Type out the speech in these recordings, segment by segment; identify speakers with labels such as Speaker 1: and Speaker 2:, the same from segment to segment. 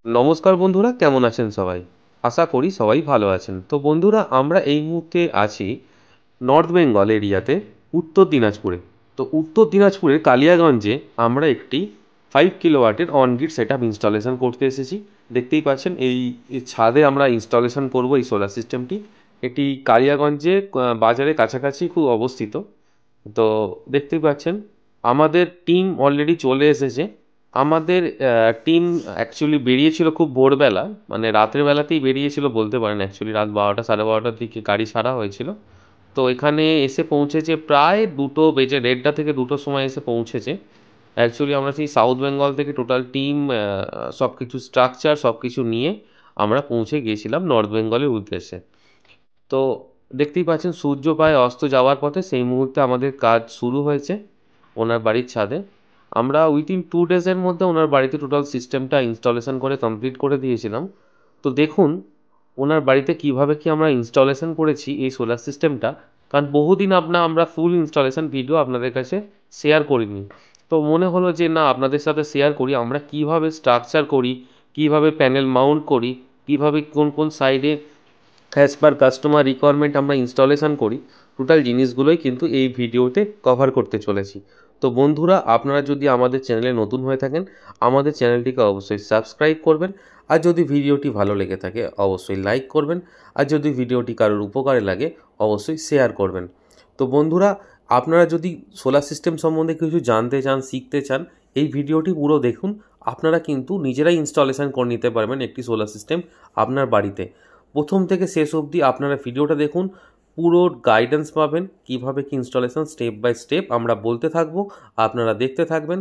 Speaker 1: নমস্কার বন্ধুরা, কেমন আছেন সবাই? আশা করি সবাই ভালো আছেন। তো বন্ধুরা, আমরা এই মুহূর্তে আছি নর্থ বেঙ্গল এরিয়াতে, উত্তর দিনাজপুরে। তো উত্তর দিনাজপুরের কালিয়াগঞ্জে আমরা একটি 5 কিলোওয়াটের অনগ্রিড সেট আপ ইনস্টলেশন করতে এসেছি। দেখতেই পাচ্ছেন এই ছাদে আমরা ইনস্টলেশন করব এই সোলার সিস্টেমটি। এটি কালিয়াগঞ্জে বাজারের কাছাকাছি খুব অবস্থিত। তো দেখতেই পাচ্ছেন আমাদের টিম অলরেডি চলে এসেছে। আমাদের টিম অ্যাকচুয়ালি বেরিয়েছিল খুব ভোরবেলা, মানে রাতের বেলাতেই বেরিয়েছিল বলতে পারেন। অ্যাকচুয়ালি রাত 12টা 12:30টার দিকে গাড়ি ছাড়া হয়েছিল। তো এখানে এসে পৌঁছেছে প্রায় 2টো বেজে, 1:30টা থেকে 2টোর সময় এসে পৌঁছেছে। অ্যাকচুয়ালি আমরা সেই সাউথ বেঙ্গল থেকে টোটাল টিম সব কিছু স্ট্রাকচার সব কিছু নিয়ে আমরা পৌঁছে গিয়েছিলাম নর্থ বেঙ্গলের উদ্দেশ্যে। তো দেখতেই পাচ্ছেন সূর্য প্রায় অস্ত যাওয়ার পথে সেই মুহূর্তে আমাদের কাজ শুরু হয়েছে ওনার বাড়ির ছাদে। আমরা উইথিন 2 ডেজের মধ্যে ওনার বাড়িতে টোটাল সিস্টেমটা ইনস্টলেশন করে কমপ্লিট করে দিয়েছিলাম। তো দেখুন ওনার বাড়িতে কিভাবে কি আমরা ইনস্টলেশন করেছি এই সোলার সিস্টেমটা। কারণ বহুদিন আমরা ফুল ইনস্টলেশন ভিডিও আপনাদের কাছে শেয়ার করিনি। তো মনে হলো যে না, আপনাদের সাথে শেয়ার করি আমরা কিভাবে স্ট্রাকচার করি, কিভাবে প্যানেল মাউন্ট করি, কিভাবে কোন কোন সাইডে অ্যাজ পার কাস্টমার রিকোয়ারমেন্ট আমরা ইনস্টলেশন করি। টোটাল জিনিসগুলোই কিন্তু এই ভিডিওতে কভার করতে চলেছি। তো বন্ধুরা, আপনারা যদি আমাদের চ্যানেলে নতুন হয়ে থাকেন, আমাদের চ্যানেলটিকে অবশ্যই সাবস্ক্রাইব করবেন। আর যদি ভিডিওটি ভালো লেগে থাকে অবশ্যই লাইক করবেন। আর যদি ভিডিওটি কারোর উপকারে লাগে অবশ্যই শেয়ার করবেন। তো বন্ধুরা, আপনারা যদি সোলার সিস্টেম সম্বন্ধে কিছু জানতে চান, শিখতে চান, এই ভিডিওটি পুরো দেখুন। আপনারা কিন্তু নিজেরাই ইনস্টলেশন করে নিতে পারবেন একটি সোলার সিস্টেম আপনার বাড়িতে। প্রথম থেকে শেষ অবধি আপনারা ভিডিওটা দেখুন, পুরো গাইডেন্স পাবেন কিভাবে কি ইনস্টলেশন স্টেপ বাই স্টেপ আমরা বলতে থাকবো, আপনারা দেখতে থাকবেন।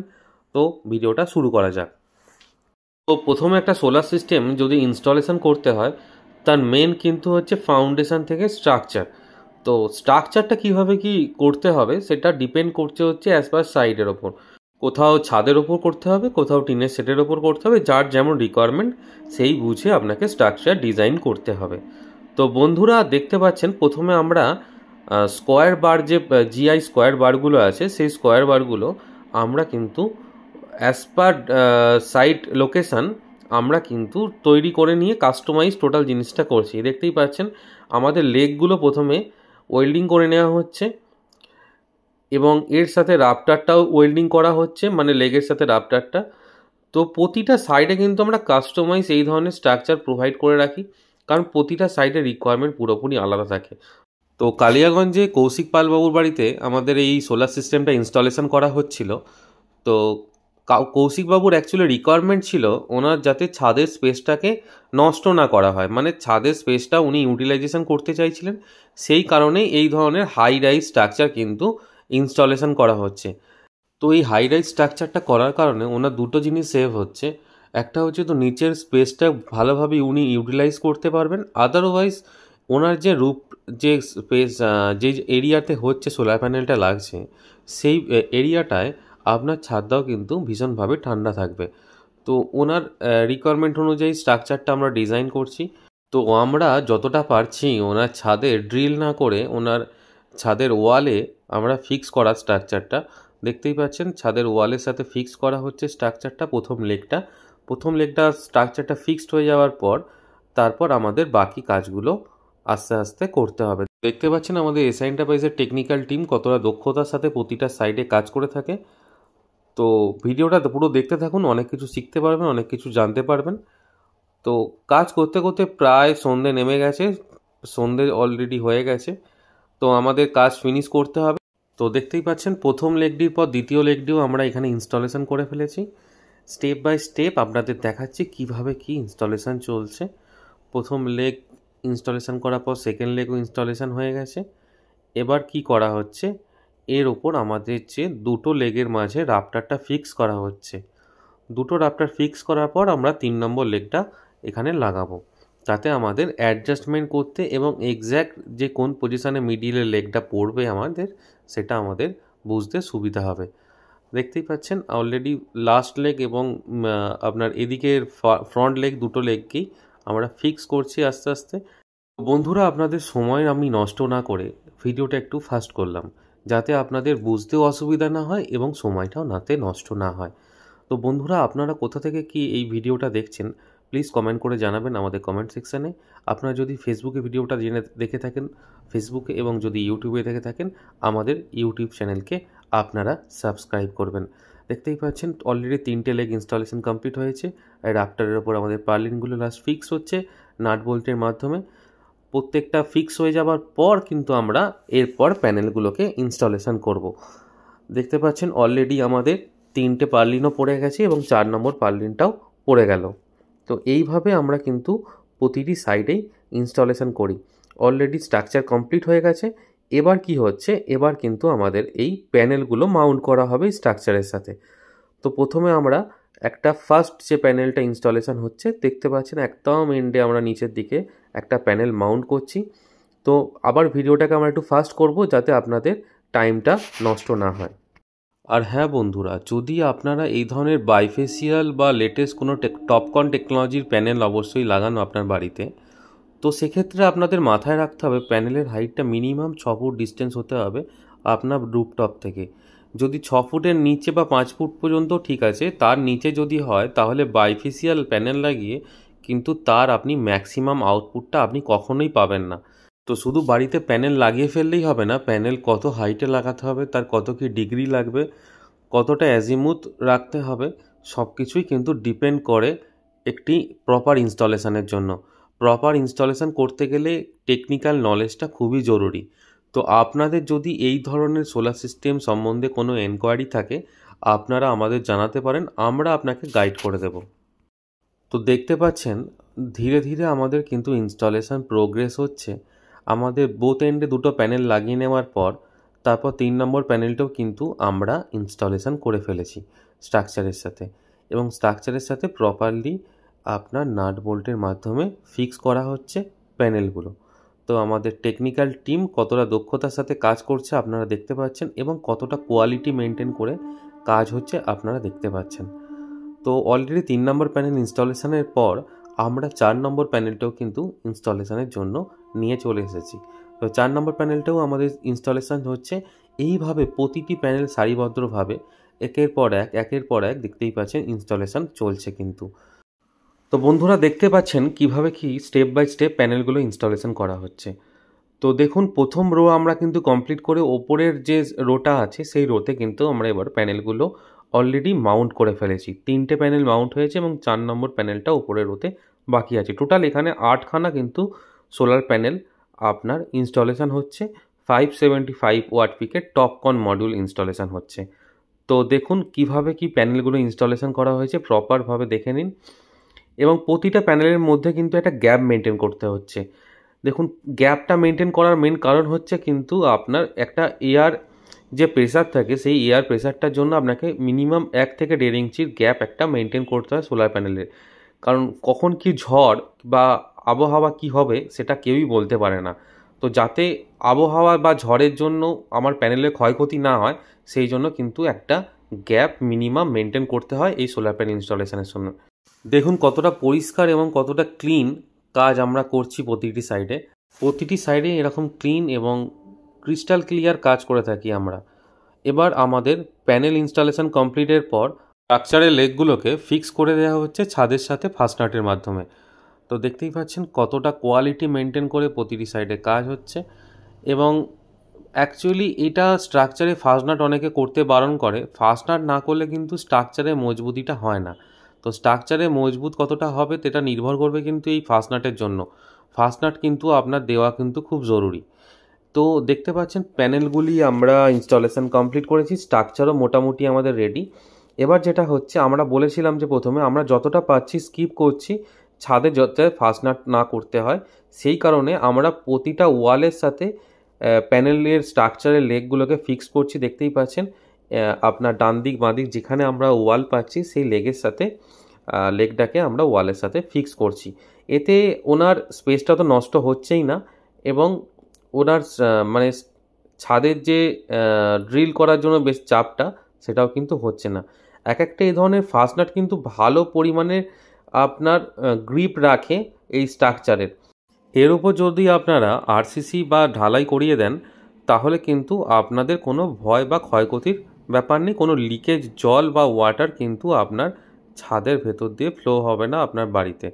Speaker 1: তো ভিডিওটা শুরু করা যাক। তো প্রথমে একটা সোলার সিস্টেম যদি ইনস্টলেশন করতে হয়, তার মেন কিন্তু হচ্ছে ফাউন্ডেশন থেকে স্ট্রাকচার। তো স্ট্রাকচারটা কিভাবে কি করতে হবে সেটা ডিপেন্ড করছে হচ্ছে অ্যাজ পার সাইডের ওপর। কোথাও ছাদের ওপর করতে হবে, কোথাও টিনের সেটের ওপর করতে হবে, যার যেমন রিকোয়ারমেন্ট সেই বুঝে আপনাকে স্ট্রাকচার ডিজাইন করতে হবে। তো বন্ধুরা দেখতে পাচ্ছেন প্রথমে আমরা স্কোয়ার বার, যে জিআই স্কোয়ার বারগুলো আছে সেই স্কোয়ার বারগুলো আমরা কিন্তু অ্যাজ পার সাইট লোকেশান আমরা কিন্তু তৈরি করে নিয়ে কাস্টমাইজ টোটাল জিনিসটা করছি। দেখতেই পাচ্ছেন আমাদের লেগগুলো প্রথমে ওয়েল্ডিং করে নেওয়া হচ্ছে এবং এর সাথে রাফটারটাও ওয়েল্ডিং করা হচ্ছে, মানে লেগের সাথে রাফটারটা। তো প্রতিটা সাইডে কিন্তু আমরা কাস্টমাইজ এই ধরনের স্ট্রাকচার প্রোভাইড করে রাখি, কারণ প্রতিটা সাইডের রিকোয়ারমেন্ট পুরোপুরি আলাদা থাকে। তো কালিয়াগঞ্জে কৌশিক পালবাবুর বাড়িতে আমাদের এই সোলার সিস্টেমটা ইনস্টলেশন করা হচ্ছিল। তো কৌশিকবাবুর অ্যাকচুয়ালি রিকোয়ারমেন্ট ছিল ওনার যাতে ছাদের স্পেসটাকে নষ্ট না করা হয়, মানে ছাদের স্পেসটা উনি ইউটিলাইজেশন করতে চাইছিলেন। সেই কারণেই এই ধরনের হাই রাইজ স্ট্রাকচার কিন্তু ইনস্টলেশন করা হচ্ছে। তো এই হাই রাইজ স্ট্রাকচারটা করার কারণে ওনার দুটো জিনিস সেভ হচ্ছে। একটা হচ্ছে তো নিচের স্পেসটা ভালোভাবে উনি ইউটিলাইজ করতে পারবেন। আদারওয়াইজ ওনার যে রুফ, যে স্পেস, যে এরিয়াতে হচ্ছে সোলার প্যানেলটা লাগছে, সেই এরিয়াটায় আপনার ছাদটাও কিন্তু ভীষণভাবে ঠান্ডা থাকবে। তো ওনার রিকোয়ারমেন্ট অনুযায়ী স্ট্রাকচারটা আমরা ডিজাইন করছি। তো আমরা যতটা পারছি ওনার ছাদে ড্রিল না করে ওনার ছাদের ওয়ালে আমরা ফিক্স করা স্ট্রাকচারটা দেখতেই পাচ্ছেন। ছাদের ওয়ালের সাথে ফিক্স করা হচ্ছে স্ট্রাকচারটা, প্রথম লেগটা স্ট্রাকচারটা ফিক্সড হয়ে যাওয়ার পর তারপর আমাদের বাকি কাজগুলো আস্তে আস্তে করতে হবে। দেখতে পাচ্ছেন আমাদের এসআই এন্টারপ্রাইজের টেকনিক্যাল টিম কতটা দক্ষতার সাথে প্রতিটা সাইডে কাজ করে থাকে। তো ভিডিওটা পুরো দেখতে থাকুন, অনেক কিছু শিখতে পারবেন, অনেক কিছু জানতে পারবেন। তো কাজ করতে করতে প্রায় সন্ধে নেমে গেছে, সন্ধে অলরেডি হয়ে গেছে। তো আমাদের কাজ ফিনিশ করতে হবে। তো দেখতেই পাচ্ছেন প্রথম লেগটির পর দ্বিতীয় লেগটিও আমরা এখানে ইনস্টলেশন করে ফেলেছি। স্টেপ বাই স্টেপ আপনাদের দেখাচ্ছি কিভাবে কি ইনস্টলেশন চলছে। প্রথম লেগ ইনস্টলেশন করার পর সেকেন্ড লেগও ইনস্টলেশন হয়ে গেছে। এবার কি করা হচ্ছে, এর ওপর আমাদের যে দুটো লেগের মাঝে রাফটারটা ফিক্স করা হচ্ছে। দুটো রাফটার ফিক্স করার পর আমরা 3 নম্বর লেগটা এখানে লাগাবো, তাতে আমাদের অ্যাডজাস্টমেন্ট করতে এবং এক্স্যাক্ট যে কোন পজিশানে মিডিলের লেগটা পড়বে আমাদের, সেটা আমাদের বুঝতে সুবিধা হবে। দেখতেই পাচ্ছেন অলরেডি লাস্ট লেগ এবং আপনার এদিকের ফ্রন্ট লেগ, দুটো লেগকেই আমরা ফিক্স করছি আস্তে আস্তে। বন্ধুরা, আপনাদের সময় আমি নষ্ট না করে ভিডিওটা একটু ফাস্ট করলাম, যাতে আপনাদের বুঝতেও অসুবিধা না হয় এবং সময়টাও নাতে নষ্ট না হয়। তো বন্ধুরা, আপনারা কোথা থেকে কি এই ভিডিওটা দেখছেন প্লিজ কমেন্ট করে জানাবেন আমাদের কমেন্ট সেকশানে। আপনারা যদি ফেসবুকে ভিডিওটা দেখে থাকেন ফেসবুকে, এবং যদি ইউটিউবে দেখে থাকেন আমাদের ইউটিউব চ্যানেলকে আপনারা সাবস্ক্রাইব করবেন। দেখতেই পাচ্ছেন অলরেডি 3টে লেগ ইনস্টলেশন কমপ্লিট হয়েছে। আর রাফটারের ওপর আমাদের পার্লিনগুলো লাস্ট ফিক্স হচ্ছে নাট বোল্টের মাধ্যমে। প্রত্যেকটা ফিক্স হয়ে যাবার পর কিন্তু আমরা এরপর প্যানেলগুলোকে ইনস্টলেশন করব। দেখতে পাচ্ছেন অলরেডি আমাদের 3টে পার্লিনও পড়ে গেছে এবং 4 নম্বর পার্লিনটাও পড়ে গেল। তো এইভাবে আমরা কিন্তু প্রতিটি সাইডেই ইনস্টলেশন করি। অলরেডি স্ট্রাকচার কমপ্লিট হয়ে গেছে। এবার কি হচ্ছে, এবার কিন্তু আমাদের এই প্যানেলগুলো মাউন্ট করা হবে স্ট্রাকচারের সাথে। তো প্রথমে আমরা একটা ফার্স্ট যে প্যানেলটা ইনস্টলেশন হচ্ছে দেখতে পাচ্ছেন একদম এন্ডে আমরা নিচের দিকে একটা প্যানেল মাউন্ট করছি। তো আবার ভিডিওটাকে আমরা একটু ফাস্ট করব যাতে আপনাদের টাইমটা নষ্ট না হয়। আর হ্যাঁ বন্ধুরা, যদি আপনারা এই ধরনের বাইফেসিয়াল বা লেটেস্ট কোনো টপকন টেকনোলজির প্যানেল অবশ্যই লাগানো আপনার বাড়িতে, তো সেক্ষেত্রে আপনাদের মাথায় রাখতে হবে প্যানেলের হাইটটা মিনিমাম 6 ফুট ডিস্টেন্স হতে হবে আপনার রুফটপ থেকে। যদি 6 ফুটের নিচে বা 5 ফুট পর্যন্ত ঠিক আছে, তার নিচে যদি হয় তাহলে বাইফেসিয়াল প্যানেল লাগিয়ে কিন্তু তার আপনি ম্যাক্সিমাম আউটপুটটা আপনি কখনোই পাবেন না। তো শুধু বাড়িতে প্যানেল লাগিয়ে ফেললেই হবে না, প্যানেল কত হাইটে লাগাতে হবে, তার কত কি ডিগ্রি লাগবে, কতটা অ্যাজিমুথ রাখতে হবে, সব কিছুই কিন্তু ডিপেন্ড করে একটি প্রপার ইনস্টলেশনের জন্য। প্রপার ইনস্টলেশন করতে গেলে টেকনিক্যাল নলেজটা খুবই জরুরি। তো আপনাদের যদি এই ধরনের সোলার সিস্টেম সম্বন্ধে কোনো এনকোয়ারি থাকে আপনারা আমাদের জানাতে পারেন, আমরা আপনাকে গাইড করে দেব। তো দেখতে পাচ্ছেন ধীরে ধীরে আমাদের কিন্তু ইনস্টলেশন প্রোগ্রেস হচ্ছে। আমাদের বোথ এন্ডে 2টো প্যানেল লাগিয়ে নেওয়ার পর তারপর 3 নম্বর প্যানেলটাও কিন্তু আমরা ইনস্টলেশন করে ফেলেছি স্ট্রাকচারের সাথে, এবং স্ট্রাকচারের সাথে প্রপারলি আপনার নাট বোল্টের মাধ্যমে ফিক্স করা হচ্ছে প্যানেলগুলো। তো আমাদের টেকনিক্যাল টিম কতটা দক্ষতার সাথে কাজ করছে আপনারা দেখতে পাচ্ছেন, এবং কতটা কোয়ালিটি মেনটেন করে কাজ হচ্ছে আপনারা দেখতে পাচ্ছেন। তো অলরেডি 3 নম্বর প্যানেল ইনস্টলেশনের পর আমরা 4 নম্বর প্যানেলটাও কিন্তু ইনস্টলেশনের জন্য নিয়ে চলে এসেছি। তো 4 নম্বর প্যানেলটাও আমাদের ইনস্টলেশন হচ্ছে। এইভাবে প্রতিটি প্যানেল সারিবদ্ধভাবে একের পর এক দেখতেই পাচ্ছেন ইনস্টলেশন চলছে কিন্তু। তো বন্ধুরা দেখতে পাচ্ছেন কিভাবে কি স্টেপ বাই স্টেপ প্যানেলগুলো ইনস্টলেশন করা হচ্ছে। তো দেখুন প্রথম রো আমরা কিন্তু কমপ্লিট করে ওপরের যে রোটা আছে সেই রোতে কিন্তু আমরা এবার প্যানেলগুলো অলরেডি মাউন্ট করে ফেলেছি। 3টে প্যানেল মাউন্ট হয়েছে এবং 4 নম্বর প্যানেলটা ওপরের রোতে বাকি আছে। টোটাল এখানে 8খানা কিন্তু সোলার প্যানেল আপনার ইনস্টলেশন হচ্ছে। 575 ওয়াট পিকের টপকন মডিউল ইনস্টলেশন হচ্ছে। তো দেখুন কিভাবে কি প্যানেলগুলো ইনস্টলেশন করা হয়েছে, প্রপারভাবে দেখে নিন। এবং প্রতিটা প্যানেলের মধ্যে কিন্তু একটা গ্যাপ মেনটেন করতে হচ্ছে। দেখুন গ্যাপটা মেনটেন করার মেন কারণ হচ্ছে কিন্তু আপনার একটা এয়ার যে প্রেসার থাকে সেই এয়ার প্রেসারটার জন্য আপনাকে মিনিমাম 1 থেকে 1.5 ইঞ্চির গ্যাপ একটা মেনটেন করতে হয় সোলার প্যানেলের। কারণ কখন কি ঝড় বা আবহাওয়া কি হবে সেটা কেউই বলতে পারে না। তো যাতে আবহাওয়া বা ঝড়ের জন্য আমার প্যানেলের ক্ষয়ক্ষতি না হয় সেই জন্য কিন্তু একটা গ্যাপ মিনিমাম মেনটেন করতে হয় এই সোলার প্যানেল ইনস্টলেশনের জন্য। দেখুন কতটা পরিষ্কার এবং কতটা ক্লিন কাজ আমরা করছি প্রতিটি সাইডে এরকম ক্লিন এবং ক্রিস্টাল ক্লিয়ার কাজ করে থাকি আমরা। এবার আমাদের প্যানেল ইনস্টলেশন কমপ্লিটের পর স্ট্রাকচারের লেগগুলোকে ফিক্স করে দেওয়া হচ্ছে ছাদের সাথে ফাস্টনাটের মাধ্যমে। তো দেখতেই পাচ্ছেন কতটা কোয়ালিটি মেনটেন করে প্রতিটি সাইডে কাজ হচ্ছে। এবং অ্যাকচুয়ালি এটা স্ট্রাকচারে ফাস্টনাট অনেকে করতে বারণ করে, ফাস্টনাট না করলে কিন্তু স্ট্রাকচারে মজবুতিটা হয় না। তো স্ট্রাকচারে মজবুত কতটা হবে সেটা নির্ভর করবে কিন্তু এই ফাস্টনাটের জন্য। ফাস্টনাট কিন্তু আপনার দেওয়া কিন্তু খুব জরুরি। তো দেখতে পাচ্ছেন প্যানেলগুলি আমরা ইনস্টলেশন কমপ্লিট করেছি, স্ট্রাকচারও মোটামুটি আমাদের রেডি। এবার যেটা হচ্ছে আমরা বলেছিলাম যে প্রথমে আমরা যতটা পাচ্ছি স্কিপ করছি ছাদে যাতে ফাস্টনাট না করতে হয়, সেই কারণে আমরা প্রতিটা ওয়ালের সাথে প্যানেলের স্ট্রাকচারের লেগগুলোকে ফিক্স করছি। দেখতেই পাচ্ছেন আপনার ডান দিক বাঁ দিক যেখানে আমরা ওয়াল পাচ্ছি সেই লেগের সাথে লেগটাকে আমরা ওয়ালের সাথে ফিক্স করছি। এতে ওনার স্পেসটা তো নষ্ট হচ্ছেই না, এবং ওনার মানে ছাদের যে ড্রিল করার জন্য বেশ চাপটা সেটাও কিন্তু হচ্ছে না। একটা এই ধরনের ফাস্টনাট কিন্তু ভালো পরিমাণে আপনার গ্রিপ রাখে এই স্ট্রাকচারের। এর উপর যদি আপনারা আরসিসি বা ঢালাই করিয়ে দেন তাহলে কিন্তু আপনাদের কোনো ভয় বা ক্ষয়ক্ষতির ব্যাপার নেই, কোনো লিকেজ জল বা ওয়াটার কিন্তু আপনার ছাদের ভেতর দিয়ে ফ্লো হবে না আপনার বাড়িতে।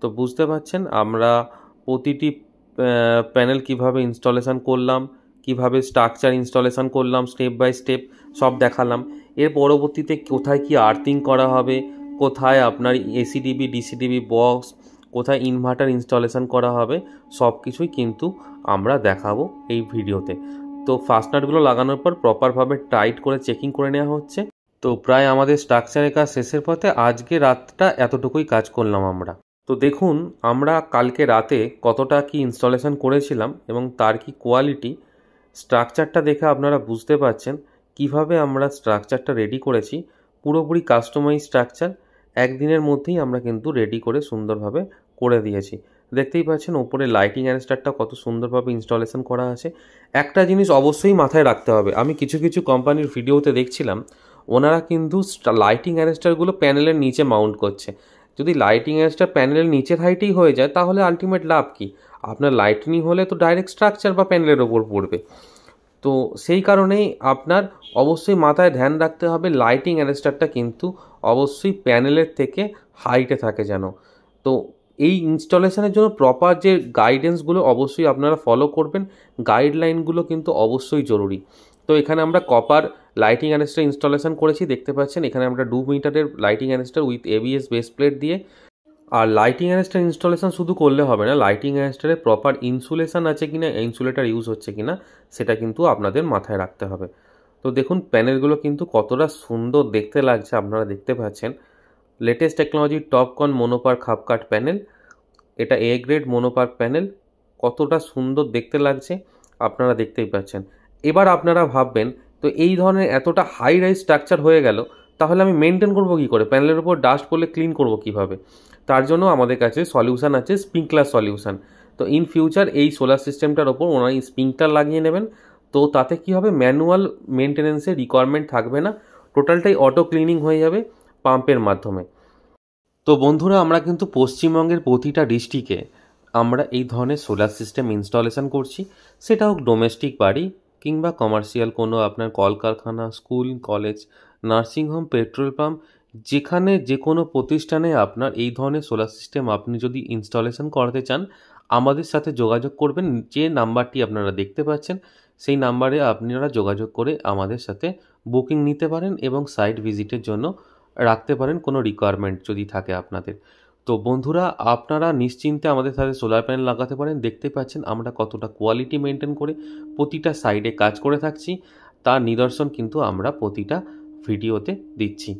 Speaker 1: তো বুঝতে পারছেন আমরা প্রতিটি প্যানেল কিভাবে ইনস্টলেশন করলাম, কিভাবে স্ট্রাকচার ইনস্টলেশন করলাম স্টেপ বাই স্টেপ সব দেখালাম। এর পরবর্তীতে কোথায় কি আর্থিং করা হবে, কোথায় আপনার এসিডিবি ডিসিডিবি বক্স, কোথায় ইনভার্টার ইনস্টলেশন করা হবে, সব কিছুই কিন্তু আমরা দেখাবো এই ভিডিওতে। তো ফাস্টনাটগুলো লাগানোর পর প্রপারভাবে টাইট করে চেকিং করে নেওয়া হচ্ছে। তো প্রায় আমাদের স্ট্রাকচারের কাজ শেষের পথে, আজকে রাতটা এতটুকুই কাজ করলাম আমরা। তো দেখুন আমরা কালকে রাতে কতটা কি ইনস্টলেশন করেছিলাম এবং তার কি কোয়ালিটি, স্ট্রাকচারটা দেখে আপনারা বুঝতে পারছেন কিভাবে আমরা স্ট্রাকচারটা রেডি করেছি। পুরোপুরি কাস্টমাইজ স্ট্রাকচার একদিনের মধ্যেই আমরা কিন্তু রেডি করে সুন্দরভাবে করে দিয়েছি। দেখতেই পাচ্ছেন ওপরে লাইটিং অ্যারেস্টারটা কত সুন্দরভাবে ইনস্টলেশন করা আছে। একটা জিনিস অবশ্যই মাথায় রাখতে হবে, আমি কিছু কিছু কোম্পানির ভিডিওতে দেখছিলাম ওনারা কিন্তু লাইটিং অ্যারেস্টারগুলো প্যানেলের নিচে মাউন্ট করছে। যদি লাইটিং অ্যারেস্টার প্যানেলের নিচের হাইটেই হয়ে যায় তাহলে আলটিমেট লাভ কি? আপনার লাইটিং হলে তো ডাইরেক্ট স্ট্রাকচার বা প্যানেলের ওপর পড়বে। তো সেই কারণেই আপনার অবশ্যই মাথায় ধ্যান রাখতে হবে লাইটিং অ্যারেস্টারটা কিন্তু অবশ্যই প্যানেলের থেকে হাইটে থাকে যেন। তো এই ইনস্টলেশনের জন্য প্রপার যে গাইডেন্সগুলো অবশ্যই আপনারা ফলো করবেন, গাইডলাইনগুলো কিন্তু অবশ্যই জরুরি। তো এখানে আমরা কপার লাইটিং অ্যারেস্টার ইনস্টলেশন করেছি, দেখতে পাচ্ছেন এখানে আমরা 2 মিটারের lighting arrester with ABS base plate দিয়ে। আর লাইটিং অ্যারেস্টার ইনস্টলেশন শুধু করলে হবে না, লাইটিং অ্যারেস্টারে প্রপার ইনসুলেশন আছে কিনা, ইনসুলেটার ইউজ হচ্ছে কিনা সেটা কিন্তু আপনাদের মাথায় রাখতে হবে। তো দেখুন প্যানেলগুলো কিন্তু কতটা সুন্দর দেখতে লাগছে, আপনারা দেখতে পাচ্ছেন লেটেস্ট টেকনোলজির টপকন মোনোপার্ক হাফ কাট প্যানেল। এটা এ গ্রেড মোনোপার্ক প্যানেল, কতটা সুন্দর দেখতে লাগছে আপনারা দেখতেই পাচ্ছেন। এবার আপনারা ভাববেন তো এই ধরনের এতটা হাই রাইজ স্ট্রাকচার হয়ে গেল, তাহলে আমি মেনটেন করবো কী করে, প্যানেলের উপর ডাস্ট পড়লে ক্লিন করবো কীভাবে? তার জন্য আমাদের কাছে সলিউশান আছে, স্প্রিংকলার সলিউশান। তো ইন ফিউচার এই সোলার সিস্টেমটার ওপর ওনারা স্প্রিংকলার লাগিয়ে নেবেন। তো তাতে কী হবে, ম্যানুয়াল মেনটেন্যান্সের রিকোয়ারমেন্ট থাকবে না, টোটালটাই অটো ক্লিনিং হয়ে যাবে পাম্পের মাধ্যমে। তো বন্ধুরা আমরা কিন্তু পশ্চিমবঙ্গের প্রতিটা ডিস্ট্রিক্টে আমরা এই ধরনের সোলার সিস্টেম ইনস্টলেশন করছি, সেটা হোক ডোমেস্টিক বাড়ি কিংবা কমার্শিয়াল কোনো আপনার কলকারখানা, school, college, nursing home, petrol pump, যেখানে যে কোনো প্রতিষ্ঠানে আপনার এই ধরনের সোলার সিস্টেম আপনি যদি ইনস্টলেশন করাতে চান আমাদের সাথে যোগাযোগ করবেন। যে নাম্বারটি আপনারা দেখতে পাচ্ছেন সেই নাম্বারে আপনারা যোগাযোগ করে আমাদের সাথে বুকিং নিতে পারেন এবং সাইট ভিজিটের জন্য রাখতে পারেন কোনো রিকোয়ারমেন্ট যদি থাকে আপনাদের। তো বন্ধুরা আপনারা নিশ্চিন্তে আমাদের সাথে সোলার প্যানেল লাগাতে পারেন। দেখতে পাচ্ছেন আমরা কতটা কোয়ালিটি মেনটেন করে প্রতিটা সাইডে কাজ করে থাকছি, তার নিদর্শন কিন্তু আমরা প্রতিটা ভিডিওতে দিচ্ছি।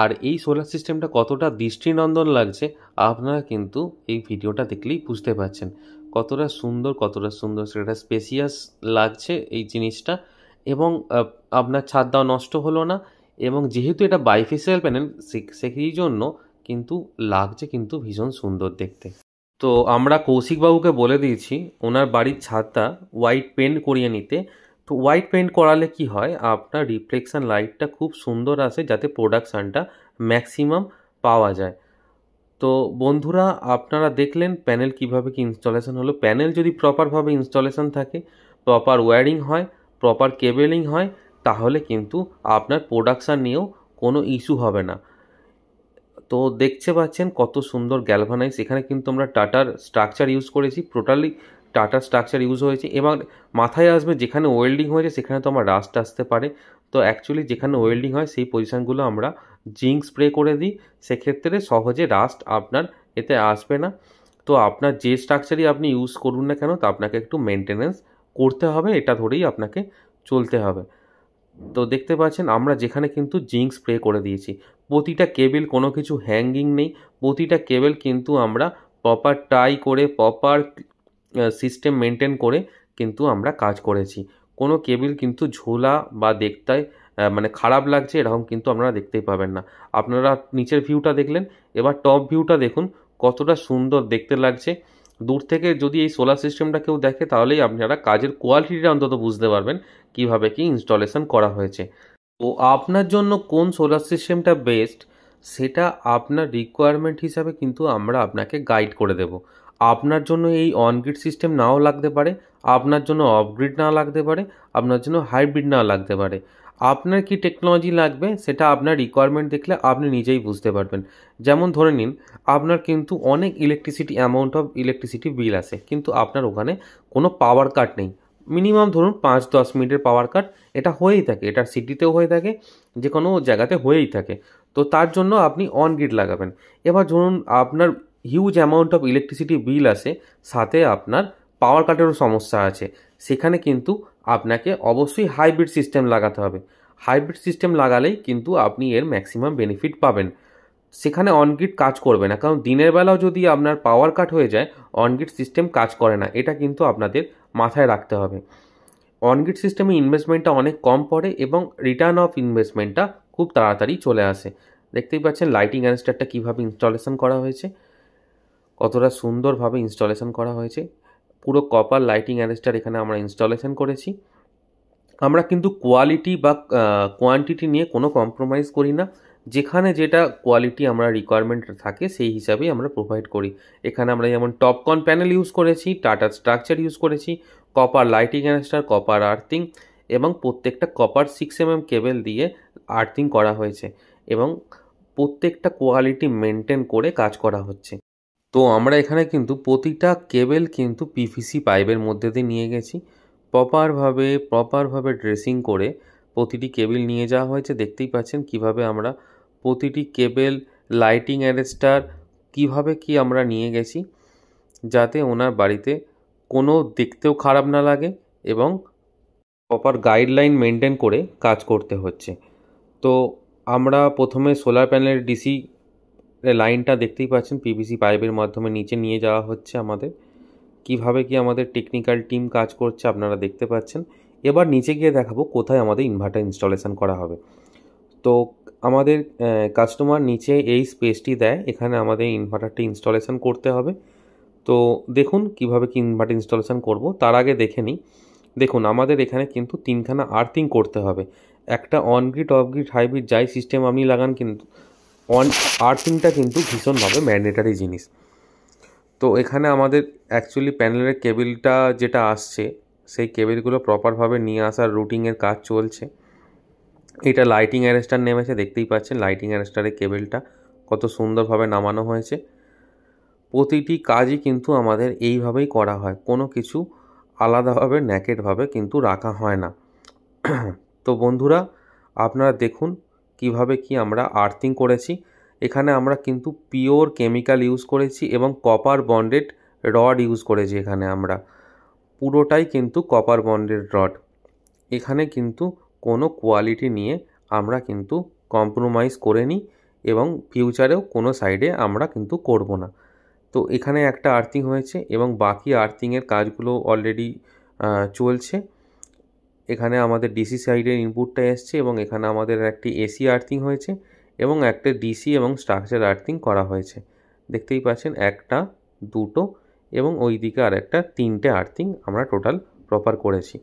Speaker 1: আর এই সোলার সিস্টেমটা কতটা দৃষ্টিনন্দন লাগছে আপনারা কিন্তু এই ভিডিওটা দেখলেই বুঝতে পারছেন কতটা সুন্দর সেটা স্পেসিয়াস লাগছে এই জিনিসটা। এবং আপনার ছাদ দেওয়া নষ্ট হলো না, এবং যেহেতু এটা বাইফেসিয়াল প্যানেল সেই জন্য কিন্তু লাগছে কিন্তু ভীষণ সুন্দর দেখতে। তো আমরা কৌশিকবাবুকে বলে দিয়েছি ওনার বাড়ির ছাদটা হোয়াইট পেন্ট করিয়ে নিতে। তো হোয়াইট পেন্ট করালে কি হয়, আপনার রিফ্লেকশন লাইটটা খুব সুন্দর আসে যাতে প্রোডাকশানটা ম্যাক্সিমাম পাওয়া যায়। তো বন্ধুরা আপনারা দেখলেন প্যানেল কিভাবে কি ইনস্টলেশন হলো। প্যানেল যদি প্রপারভাবে ইনস্টলেশন থাকে, প্রপার ওয়্যারিং হয়, প্রপার কেবেলিং হয়, তাহলে কিন্তু আপনার প্রোডাকশান নিয়েও কোনো ইস্যু হবে না। তো দেখতে পাচ্ছেন কত সুন্দর গ্যালভানাইজ, এখানে কিন্তু আমরা টাটার স্ট্রাকচার ইউজ করেছি, টোটালি টাটার স্ট্রাকচার ইউজ হয়েছে। এবং মাথায় আসবে যেখানে ওয়েল্ডিং হয়েছে সেখানে তো আমার রাস্ট আসতে পারে, তো অ্যাকচুয়ালি যেখানে ওয়েল্ডিং হয় সেই পজিশানগুলো আমরা জিঙ্ক স্প্রে করে দিই, সেক্ষেত্রে সহজে রাস্ট আপনার এতে আসবে না। তো আপনার যে স্ট্রাকচারই আপনি ইউজ করুন না কেন তা আপনাকে একটু মেনটেনেন্স করতে হবে, এটা ধরেই আপনাকে চলতে হবে। তো দেখতে পাচ্ছেন আমরা যেখানে কিন্তু জিঙ্ক স্প্রে করে দিয়েছি, প্রতিটা কেবেল কোনো কিছু হ্যাঙ্গিং নেই, প্রতিটা কেবেল কিন্তু আমরা প্রপার টাই করে প্রপার সিস্টেম মেনটেন করে কিন্তু আমরা কাজ করেছি। কোনো কেবেল কিন্তু ঝোলা বা দেখতে মানে খারাপ লাগছে এরকম কিন্তু আপনারা দেখতেই পাবেন না। আপনারা নিচের ভিউটা দেখলেন, এবার টপ ভিউটা দেখুন কতটা সুন্দর দেখতে লাগছে। দূর থেকে যদি এই সোলার সিস্টেমটা কেউ দেখে তাহলেই আপনারা কাজের কোয়ালিটিটা অন্তত বুঝতে পারবেন কিভাবে কি ইনস্টলেশন করা হয়েছে। তো আপনার জন্য কোন সোলার সিস্টেমটা বেস্ট সেটা আপনার রিকোয়ারমেন্ট হিসাবে কিন্তু আমরা আপনাকে গাইড করে দেব। আপনার জন্য এই অনগ্রিড সিস্টেম নাও লাগতে পারে, আপনার জন্য অফগ্রিড না লাগতে পারে, আপনার জন্য হাইব্রিড না লাগতে পারে। আপনার কি টেকনোলজি লাগবে সেটা আপনার রিকোয়ারমেন্ট দেখলে আপনি নিজেই বুঝতে পারবেন। যেমন ধরে নিন আপনার কিন্তু অনেক অ্যামাউন্ট অফ ইলেকট্রিসিটি বিল আসে, কিন্তু আপনার ওখানে কোনো পাওয়ার কাট নেই। মিনিমাম ধরুন 5-10 মিনিটের পাওয়ার কাট এটা হয়েই থাকে, এটা সিটিতেও হয়ে থাকে, যে কোনো জায়গাতে হয়েই থাকে। তো তার জন্য আপনি অন গ্রিড লাগাবেন। এবার ধরুন আপনার huge amount of electricity bill আসে, সাথে আপনার পাওয়ার কাটেরও সমস্যা আছে, সেখানে কিন্তু আপনাকে অবশ্যই হাইব্রিড সিস্টেম লাগাতে হবে। হাইব্রিড সিস্টেম লাগালেই কিন্তু আপনি এর ম্যাক্সিমাম বেনিফিট পাবেন। সেখানে অনগ্রিড কাজ করবে না, কারণ দিনের বেলাও যদি আপনার পাওয়ার কাট হয়ে যায় অনগ্রিড সিস্টেম কাজ করে না, এটা কিন্তু আপনাদের মাথায় রাখতে হবে। অনগ্রিড সিস্টেমে ইনভেস্টমেন্টটা অনেক কম পড়ে এবং রিটার্ন অফ ইনভেস্টমেন্টটা খুব তাড়াতাড়ি চলে আসে। দেখতেই পাচ্ছেন লাইটিং অ্যারেস্টারটা কীভাবে ইনস্টলেশন করা হয়েছে, কতটা সুন্দরভাবে ইনস্টলেশন করা হয়েছে। পুরো কপার লাইটিং অ্যারেস্টার এখানে আমরা ইনস্টলেশন করেছি। আমরা কিন্তু কোয়ালিটি বা কোয়ান্টিটি নিয়ে কোনো কম্প্রোমাইজ করি না। যেখানে যেটা কোয়ালিটি আমরা রিকোয়ারমেন্ট থাকে সেই হিসাবেই আমরা প্রোভাইড করি। এখানে আমরা যেমন টপকন প্যানেল ইউজ করেছি, টাটা স্ট্রাকচার ইউজ করেছি, copper lighting arrester, copper earthing, এবং প্রত্যেকটা কপার 6mm কেবেল দিয়ে আর্থিং করা হয়েছে, এবং প্রত্যেকটা কোয়ালিটি মেনটেন করে কাজ করা হচ্ছে। তো আমরা এখানে কিন্তু প্রতিটা কেবেল কিন্তু পিভিসি পাইপের মধ্যে দিয়ে নিয়ে গেছি, প্রপারভাবে ড্রেসিং করে প্রতিটি কেবেল নিয়ে যাওয়া হয়েছে। দেখতেই পাচ্ছেন কিভাবে আমরা প্রতিটি কেবেল, লাইটিং অ্যারেস্টার কিভাবে কি আমরা নিয়ে গেছি, যাতে ওনার বাড়িতে কোনো দেখতেও খারাপ না লাগে এবং প্রপার গাইডলাইন মেনটেন করে কাজ করতে হচ্ছে। তো আমরা প্রথমে সোলার প্যানেলের ডিসি লাইনটা দেখতেই পাচ্ছেন পিভিসি পাইপের মাধ্যমে নিচে নিয়ে যাওয়া হচ্ছে। আমাদের কিভাবে কি আমাদের টেকনিক্যাল টিম কাজ করছে আপনারা দেখতে পাচ্ছেন। এবার নিচে গিয়ে দেখাবো কোথায় আমাদের ইনভার্টার ইনস্টলেশন করা হবে। তো আমাদের কাস্টমার নিচে এই স্পেসটি দেয়, এখানে আমাদের ইনভার্টারটি ইনস্টলেশন করতে হবে। তো দেখুন কিভাবে কি ইনভার্টার ইনস্টলেশন করব, তার আগে দেখে নিই। দেখুন আমাদের এখানে কিন্তু 3খানা আর্থিং করতে হবে। একটা অনগ্রিড, অফগ্রিড, হাইব্রিড যাই সিস্টেম আপনি লাগান, কিন্তু আর্থিংটা কিন্তু ভীষণভাবে ম্যান্ডেটারি জিনিস। তো এখানে আমাদের অ্যাকচুয়ালি প্যানেলের কেবেলটা যেটা আসছে সেই কেবেলগুলো প্রপারভাবে নিয়ে আসার রুটিংয়ের কাজ চলছে। এটা লাইটিং অ্যারেস্টার নেমেছে, দেখতেই পাচ্ছেন লাইটিং অ্যারেস্টারের কেবেলটা কত সুন্দরভাবে নামানো হয়েছে। প্রতিটি কাজই কিন্তু আমাদের এইভাবেই করা হয়, কোনো কিছু আলাদাভাবে ন্যাকেডভাবে কিন্তু রাখা হয় না। তো বন্ধুরা আপনারা দেখুন কিভাবে কি আমরা আর্থিং করেছি। এখানে আমরা কিন্তু পিওর কেমিক্যাল ইউজ করেছি এবং কপার বন্ডেড রড ইউজ করেছি। এখানে আমরা পুরোটাই কিন্তু কপার বন্ডেড রড। এখানে কিন্তু কোনো কোয়ালিটি নিয়ে আমরা কিন্তু কম্প্রোমাইজ করিনি এবং ফিউচারেও কোনো সাইডে আমরা কিন্তু করব না। তো এখানে একটা আর্থিং হয়েছে এবং বাকি আর্থিংয়ের কাজগুলো অলরেডি চলছে। এখানে আমাদের ডিসি সাইডের ইনপুটটা এসছে এবং এখানে আমাদের একটি এসি আর্থিং হয়েছে এবং একটা ডিসি এবং স্ট্রাকচার আর্থিং করা হয়েছে। দেখতেই পাচ্ছেন 1টা 2টো এবং ওই দিকে আর একটা 3টে আর্থিং আমরা টোটাল প্রপার করেছি।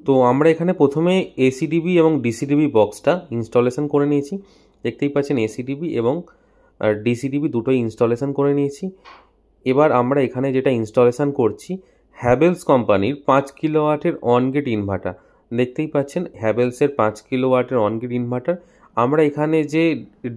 Speaker 1: তো আমরা এখানে প্রথমে এসিডিবি এবং ডিসিডিবি বক্সটা ইনস্টলেশন করে নিয়েছি। দেখতেই পাচ্ছেন এসিডিবি এবং ডিসিডিবি দুটোই ইনস্টলেশন করে নিয়েছি। এবার আমরা এখানে যেটা ইনস্টলেশন করছি হ্যাভেলস কোম্পানির 5 কিলোওয়াটের অনগ্রিড ইনভার্টার। দেখতেই পাচ্ছেন হ্যাভেলসের 5 কিলোওয়াটের অনগ্রিড ইনভার্টার। আমরা এখানে যে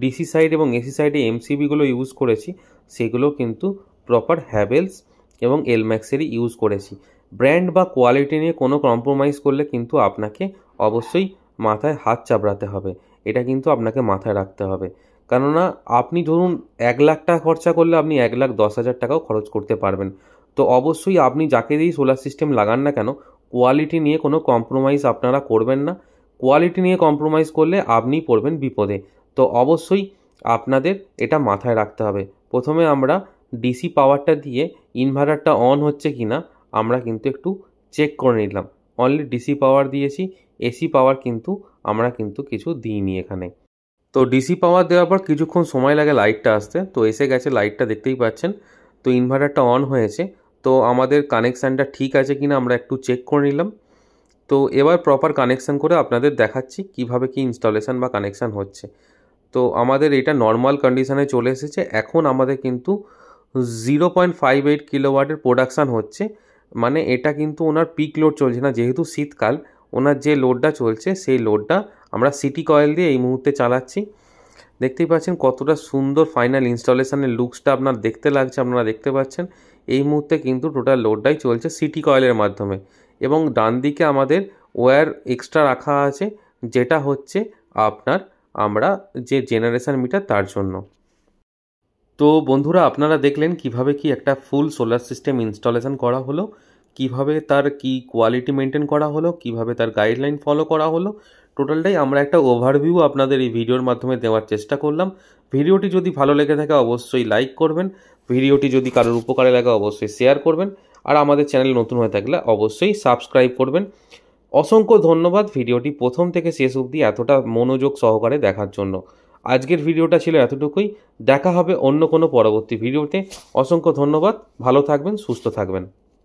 Speaker 1: ডিসি সাইড এবং এসি সাইডে এমসিবিগুলো ইউজ করেছি সেগুলো কিন্তু প্রপার হ্যাভেলস এবং এলম্যাক্সেরই ইউজ করেছি। ব্র্যান্ড বা কোয়ালিটি নিয়ে কোনো কম্প্রোমাইজ করলে কিন্তু আপনাকে অবশ্যই মাথায় হাত চাপড়াতে হবে, এটা কিন্তু আপনাকে মাথায় রাখতে হবে। কেননা আপনি ধরুন 1 লাখ টাকা খরচা করলে আপনি 1,10,000 টাকাও খরচ করতে পারবেন। তো অবশ্যই আপনি যাকে দিয়েই সোলার সিস্টেম লাগান না কেন কোয়ালিটি নিয়ে কোনো কম্প্রোমাইজ আপনারা করবেন না। কোয়ালিটি নিয়ে কম্প্রোমাইজ করলে আপনি পড়বেন বিপদে। তো অবশ্যই আপনাদের এটা মাথায় রাখতে হবে। প্রথমে আমরা ডিসি পাওয়ারটা দিয়ে ইনভার্টারটা অন হচ্ছে কি না আমরা কিন্তু একটু চেক করে নিলাম। অনলি ডিসি পাওয়ার দিয়েছি, এসি পাওয়ার কিন্তু আমরা কিন্তু কিছু দিইনি এখানে। তো ডিসি পাওয়ার দেওয়ার পর কিছুক্ষণ সময় লাগে লাইটটা আসতে। তো এসে গেছে লাইটটা, দেখতেই পাচ্ছেন। তো ইনভার্টারটা অন হয়েছে। তো আমাদের কানেকশানটা ঠিক আছে কিনা আমরা একটু চেক করে নিলাম। তো এবার প্রপার কানেকশান করে আপনাদের দেখাচ্ছি কিভাবে কি ইনস্টলেশন বা কানেকশান হচ্ছে। তো আমাদের এটা নর্মাল কন্ডিশানে চলে এসেছে। এখন আমাদের কিন্তু 0.58 কিলোওয়াটের প্রোডাকশান হচ্ছে, মানে এটা কিন্তু ওনার পিক লোড চলছে না, যেহেতু শীতকাল ওনার যে লোডটা চলছে সেই লোডটা আমরা সিটি কয়েল দিয়ে এই মুহূর্তে চালাচ্ছি। দেখতেই পাচ্ছেন কতটা সুন্দর ফাইনাল ইনস্টলেশনের লুকসটা আপনার দেখতে লাগছে, আপনারা দেখতে পাচ্ছেন। এই মুহূর্তে কিন্তু টোটাল লোডটাই চলছে সিটি কয়েলের মাধ্যমে, এবং ডান দিকে আমাদের ওয়্যার এক্সট্রা রাখা আছে, যেটা হচ্ছে আপনার আমরা যে জেনারেশন মিটার তার জন্য। তো বন্ধুরা, আপনারা দেখলেন কিভাবে কি একটা ফুল সোলার সিস্টেম ইনস্টলেশন করা হলো, কিভাবে তার কি কোয়ালিটি মেনটেন করা হলো, কিভাবে তার গাইডলাইন ফলো করা হলো। টোটালটাই আমরা একটা ওভারভিউ আপনাদের এই ভিডিওর মাধ্যমে দেওয়ার চেষ্টা করলাম। ভিডিওটি যদি ভালো লেগে থাকে অবশ্যই লাইক করবেন, ভিডিওটি যদি কারোর উপকারে লাগে অবশ্যই শেয়ার করবেন, আর আমাদের চ্যানেল নতুন হয়ে থাকলে অবশ্যই সাবস্ক্রাইব করবেন। অসংখ্য ধন্যবাদ ভিডিওটি প্রথম থেকে শেষ অবধি এতটা মনোযোগ সহকারে দেখার জন্য। আজকের ভিডিওটা ছিল এতটুকুই। দেখা হবে অন্য কোনো পরবর্তী ভিডিওতে। অসংখ্য ধন্যবাদ, ভালো থাকবেন, সুস্থ থাকবেন।